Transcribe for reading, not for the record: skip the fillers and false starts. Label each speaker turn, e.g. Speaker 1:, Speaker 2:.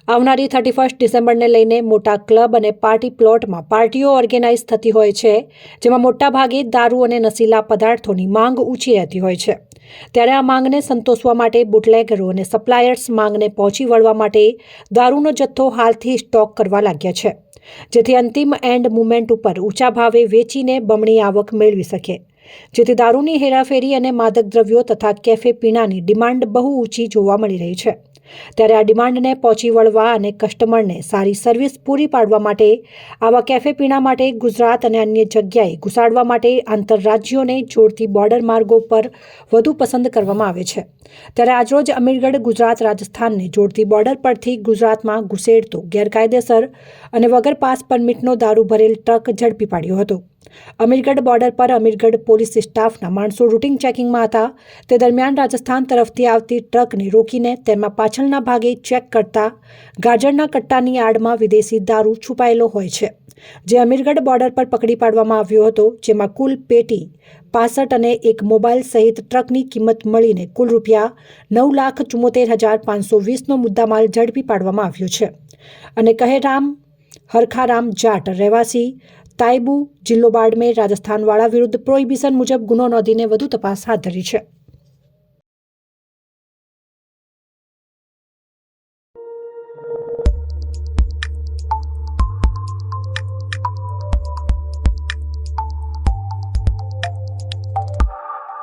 Speaker 1: આવનારી 31 ડિસેમ્બરને લઈને મોટા ક્લબ અને પાર્ટી પ્લોટમાં પાર્ટીઓ ઓર્ગેનાઇઝ થતી હોય છે, જેમાં મોટાભાગે દારૂ અને નશીલા પદાર્થોની માંગ ઊંચી રહેતી હોય છે. ત્યારે આ માંગને સંતોષવા માટે બુટલેગરો અને સપ્લાયર્સ માંગને પહોંચી વળવા માટે દારૂનો જથ્થો હાલથી સ્ટોક કરવા લાગ્યા છે, જેથી અંતિમ એન્ડ મુમેન્ટ ઉપર ઊંચા ભાવે વેચીને બમણી આવક મેળવી શકે. જેથી દારૂની હેરાફેરી અને માદક દ્રવ્યો તથા કેફે પીણાની ડિમાન્ડ બહુ ઊંચી જોવા મળી રહી છે. ત્યારે આ ડિમાન્ડને પહોંચી વળવા અને કસ્ટમરને સારી સર્વિસ પૂરી પાડવા માટે આવા કેફે પીણા માટે ગુજરાત અને અન્ય જગ્યાએ ઘુસાડવા માટે આંતરરાજ્યોને જોડતી બોર્ડર માર્ગો પર વધુ પસંદ કરવામાં આવે છે. ત્યારે આજરોજ અમીરગઢ ગુજરાત રાજસ્થાનને જોડતી બોર્ડર પરથી ગુજરાતમાં ઘુસેડતો ગેરકાયદેસર અને વગર પાસ પરમિટનો દારૂ ભરેલ ટ્રક ઝડપી પાડ્યો હતો. અમીરગઢ બોર્ડર પર અમીરગઢ પોલીસ સ્ટાફના માણસો રૂટીન ચેકિંગમાં હતા. તે દરમિયાન રાજસ્થાન તરફથી આવતી ટ્રકને રોકીને તેમાં પાછળના ભાગે ચેક કરતા ગાજરના કટ્ટાની આડમાં વિદેશી દારૂ છુપાયેલો હોય છે, જે અમીરગઢ બોર્ડર પર પકડી પાડવામાં આવ્યો હતો. જેમાં કુલ પેટી 65 અને એક મોબાઈલ સહિત ટ્રકની કિંમત મળીને કુલ ₹9,74,520નો મુદ્દામાલ ઝડપી પાડવામાં આવ્યો છે. અને કહેરામ હરખારામ જાટ રહેવાસી તાઇબુ, જિલ્લો બાડમેર, રાજસ્થાનવાળા વિરુદ્ધ પ્રોહિબિશન મુજબ ગુનો નોંધીને વધુ તપાસ હાથ ધરી છે.